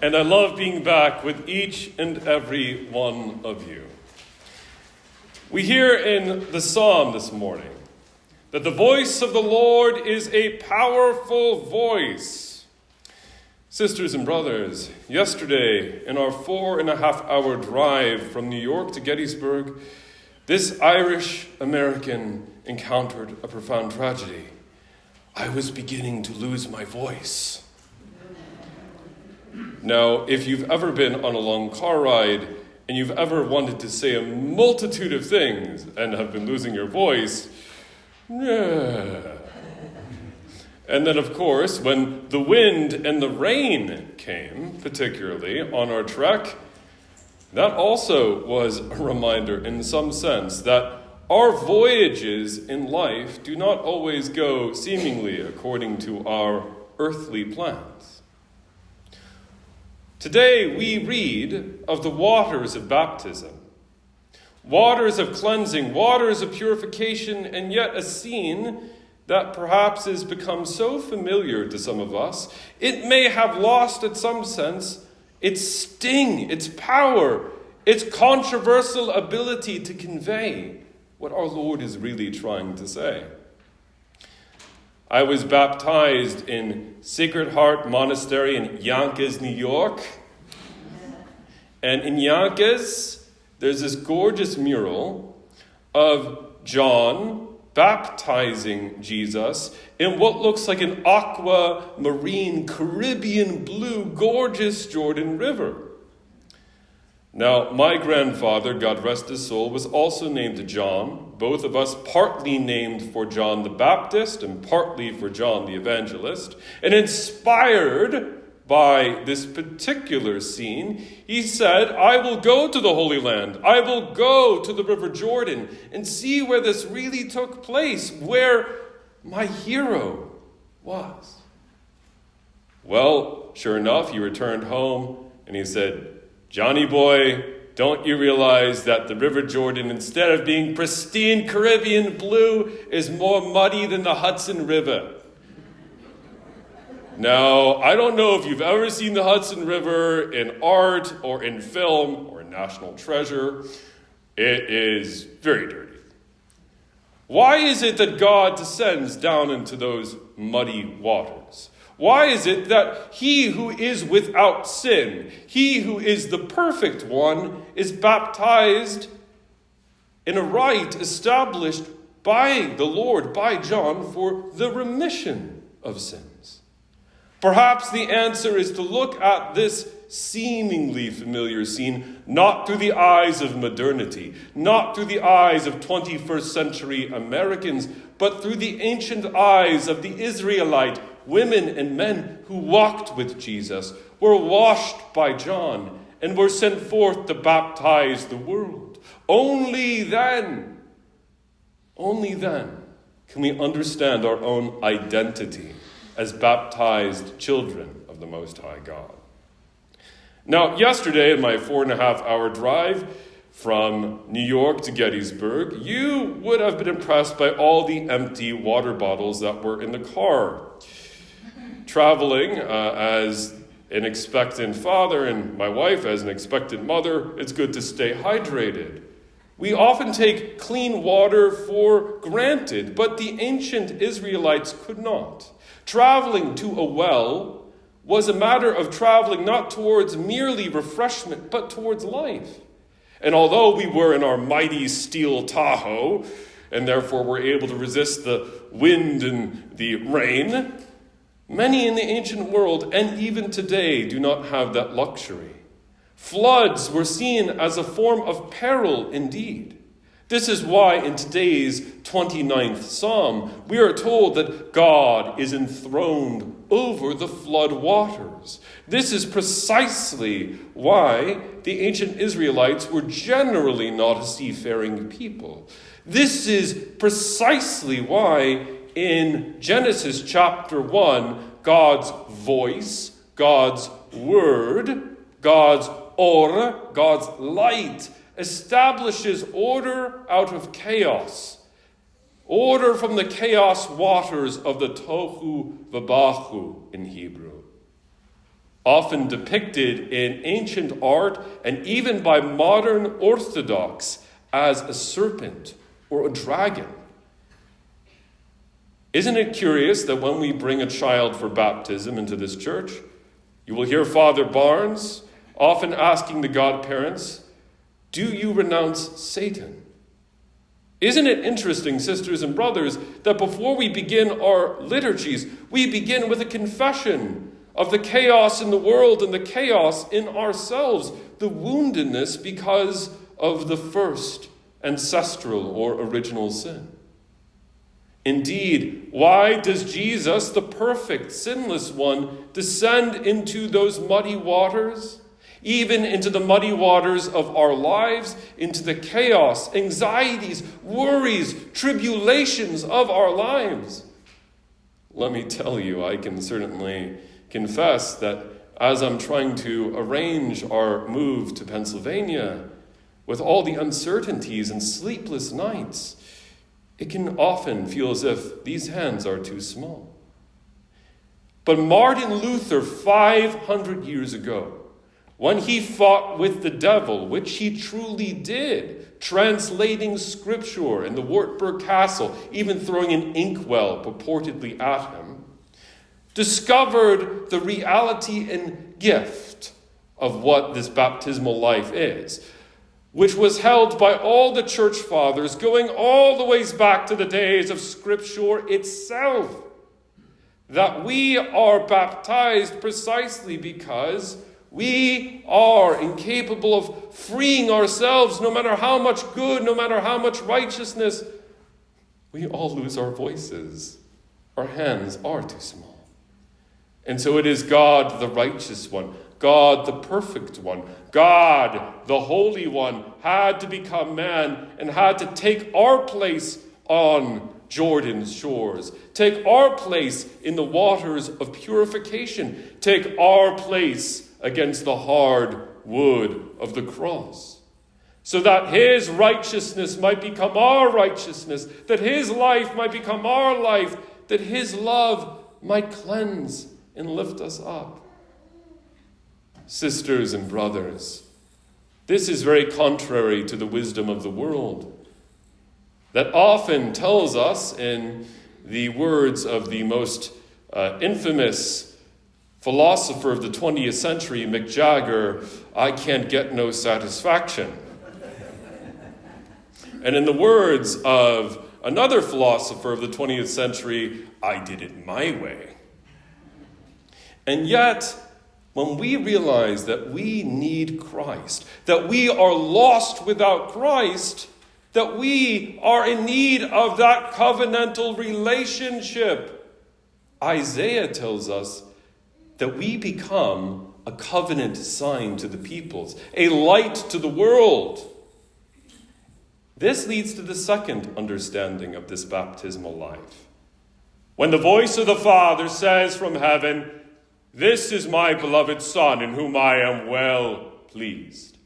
And I love being back with each and every one of you. We hear in the psalm this morning that the voice of the Lord is a powerful voice. Sisters and brothers, yesterday in our 4.5-hour drive from New York to Gettysburg, this Irish American encountered a profound tragedy. I was beginning to lose my voice. Now, if you've ever been on a long car ride and you've ever wanted to say a multitude of things and have been losing your voice, yeah. And then, of course, when the wind and the rain came, particularly on our trek, that also was a reminder in some sense that our voyages in life do not always go seemingly according to our earthly plans. Today we read of the waters of baptism, waters of cleansing, waters of purification, and yet a scene that perhaps has become so familiar to some of us, it may have lost in some sense its sting, its power, its controversial ability to convey what our Lord is really trying to say. I was baptized in Sacred Heart Monastery in Yonkers, New York. And in Yonkers, there's this gorgeous mural of John baptizing Jesus in what looks like an aquamarine, Caribbean blue, gorgeous Jordan River. Now, my grandfather, God rest his soul, was also named John, both of us partly named for John the Baptist and partly for John the Evangelist. And inspired by this particular scene, he said, I will go to the Holy Land. I will go to the River Jordan and see where this really took place, where my hero was. Well, sure enough, he returned home and he said, Johnny boy, don't you realize that the River Jordan, instead of being pristine Caribbean blue, is more muddy than the Hudson River? Now, I don't know if you've ever seen the Hudson River in art or in film or in National Treasure. It is very dirty. Why is it that God descends down into those muddy waters? Why is it that he who is without sin, he who is the perfect one, is baptized in a rite established by the Lord, by John, for the remission of sins? Perhaps the answer is to look at this seemingly familiar scene not through the eyes of modernity, not through the eyes of 21st century Americans, but through the ancient eyes of the Israelite women and men who walked with Jesus, were washed by John, and were sent forth to baptize the world. Only then can we understand our own identity as baptized children of the Most High God. Now, yesterday in my 4.5-hour drive from New York to Gettysburg, you would have been impressed by all the empty water bottles that were in the car. Traveling as an expectant father and my wife as an expectant mother, it's good to stay hydrated. We often take clean water for granted, but the ancient Israelites could not. Traveling to a well was a matter of traveling not towards merely refreshment, but towards life. And although we were in our mighty steel Tahoe, and therefore were able to resist the wind and the rain, many in the ancient world, and even today, do not have that luxury. Floods were seen as a form of peril indeed. This is why in today's 29th Psalm, we are told that God is enthroned over the flood waters. This is precisely why the ancient Israelites were generally not a seafaring people. This is precisely why in Genesis chapter 1, God's voice, God's word, God's or, God's light, establishes order out of chaos. Order from the chaos waters of the tohu vabahu in Hebrew. often depicted in ancient art and even by modern Orthodox as a serpent or a dragon. Isn't it curious that when we bring a child for baptism into this church, you will hear Father Barnes often asking the godparents, "Do you renounce Satan?" Isn't it interesting, sisters and brothers, that before we begin our liturgies, we begin with a confession of the chaos in the world and the chaos in ourselves, the woundedness because of the first ancestral or original sin. Indeed, why does Jesus, the perfect, sinless one, descend into those muddy waters? Even into the muddy waters of our lives, into the chaos, anxieties, worries, tribulations of our lives. Let me tell you, I can certainly confess that as I'm trying to arrange our move to Pennsylvania, with all the uncertainties and sleepless nights, it can often feel as if these hands are too small. But Martin Luther, 500 years ago, when he fought with the devil, which he truly did, translating scripture in the Wartburg Castle, even throwing an inkwell purportedly at him, discovered the reality and gift of what this baptismal life is, which was held by all the church fathers going all the ways back to the days of scripture itself, that we are baptized precisely because we are incapable of freeing ourselves, no matter how much good, no matter how much righteousness. We all lose our voices. Our hands are too small. And so it is God, the righteous one, God, the perfect one, God, the holy one, had to become man and had to take our place on Jordan's shores, take our place in the waters of purification, take our place against the hard wood of the cross, so that his righteousness might become our righteousness, that his life might become our life, that his love might cleanse and lift us up. Sisters and brothers, this is very contrary to the wisdom of the world that often tells us, in the words of the most infamous philosopher of the 20th century, Mick Jagger, "I can't get no satisfaction." And in the words of another philosopher of the 20th century, "I did it my way." And yet, when we realize that we need Christ, that we are lost without Christ, that we are in need of that covenantal relationship, Isaiah tells us that we become a covenant sign to the peoples, a light to the world. This leads to the second understanding of this baptismal life. When the voice of the Father says from heaven, "This is my beloved Son, in whom I am well pleased."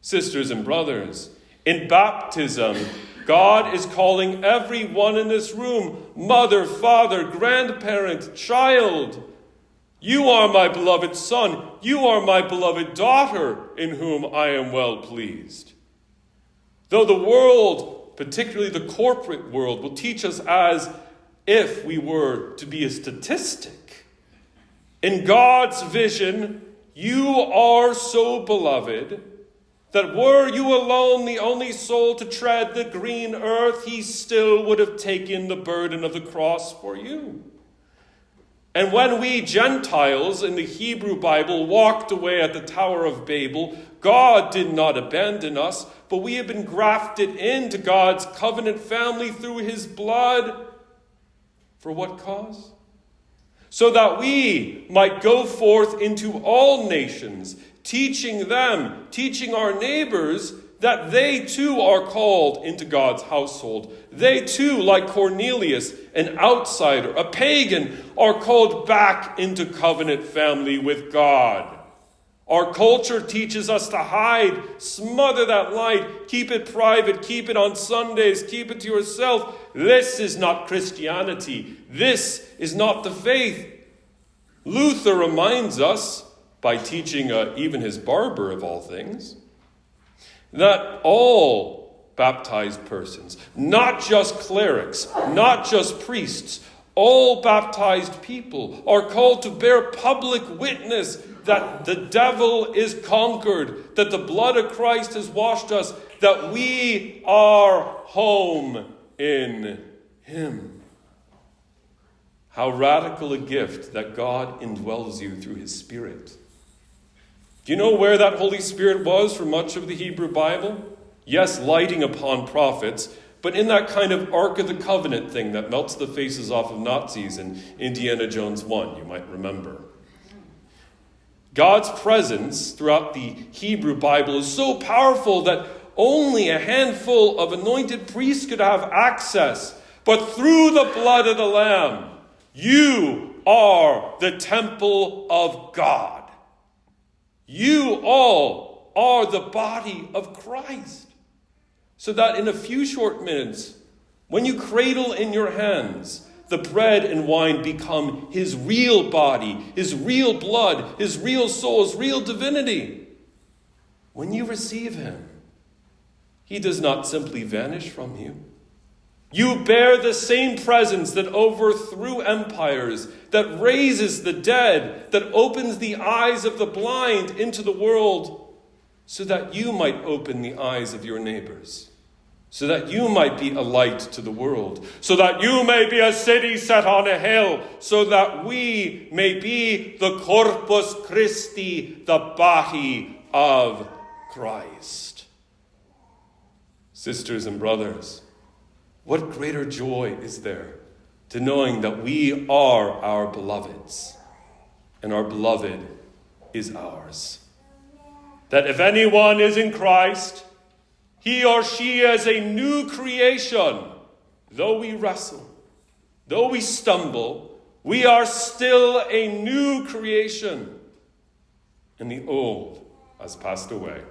Sisters and brothers, in baptism, God is calling everyone in this room, mother, father, grandparent, child. You are my beloved son. You are my beloved daughter, in whom I am well pleased. Though the world, particularly the corporate world, will teach us as if we were to be a statistic, in God's vision, you are so beloved that were you alone the only soul to tread the green earth, he still would have taken the burden of the cross for you. And when we Gentiles in the Hebrew Bible walked away at the Tower of Babel, God did not abandon us, but we have been grafted into God's covenant family through his blood. For what cause? So that we might go forth into all nations, teaching them, teaching our neighbors, that they too are called into God's household. They too, like Cornelius, an outsider, a pagan, are called back into covenant family with God. Our culture teaches us to hide, smother that light, keep it private, keep it on Sundays, keep it to yourself. This is not Christianity. This is not the faith. Luther reminds us, by teaching even his barber of all things, that all baptized persons, not just clerics, not just priests, all baptized people are called to bear public witness that the devil is conquered, that the blood of Christ has washed us, that we are home in him. How radical a gift that God indwells you through his Spirit. Do you know where that Holy Spirit was for much of the Hebrew Bible? Yes, lighting upon prophets, but in that kind of Ark of the Covenant thing that melts the faces off of Nazis in Indiana Jones 1, you might remember. God's presence throughout the Hebrew Bible is so powerful that only a handful of anointed priests could have access. But through the blood of the Lamb, you are the temple of God. You all are the body of Christ. So that in a few short minutes, when you cradle in your hands, the bread and wine become his real body, his real blood, his real soul, his real divinity. When you receive him, he does not simply vanish from you. You bear the same presence that overthrew empires, that raises the dead, that opens the eyes of the blind into the world, so that you might open the eyes of your neighbors, so that you might be a light to the world, so that you may be a city set on a hill, so that we may be the Corpus Christi, the body of Christ. Sisters and brothers, what greater joy is there to knowing that we are our beloveds, and our beloved is ours. That if anyone is in Christ, he or she is a new creation. Though we wrestle, though we stumble, we are still a new creation, and the old has passed away.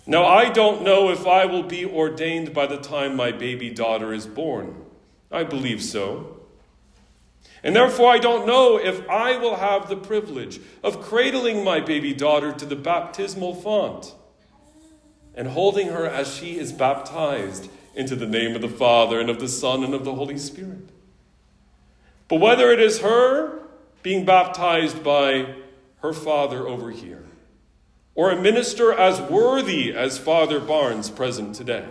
Now, I don't know if I will be ordained by the time my baby daughter is born. I believe so. And therefore, I don't know if I will have the privilege of cradling my baby daughter to the baptismal font and holding her as she is baptized into the name of the Father and of the Son and of the Holy Spirit. But whether it is her being baptized by her father over here, or a minister as worthy as Father Barnes present today,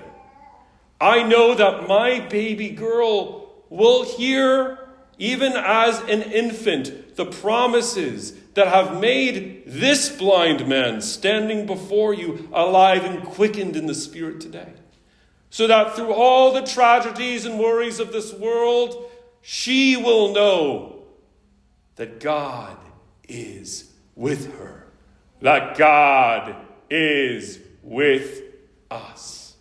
I know that my baby girl will hear, even as an infant, the promises that have made this blind man standing before you alive and quickened in the Spirit today. So that through all the tragedies and worries of this world, she will know that God is with her. That God is with us.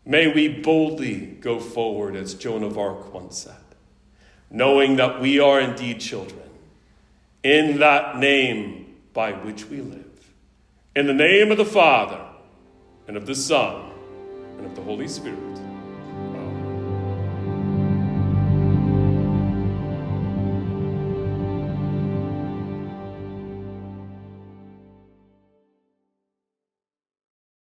May we boldly go forward, as Joan of Arc once said, knowing that we are indeed children, in that name by which we live. In the name of the Father, and of the Son, and of the Holy Spirit.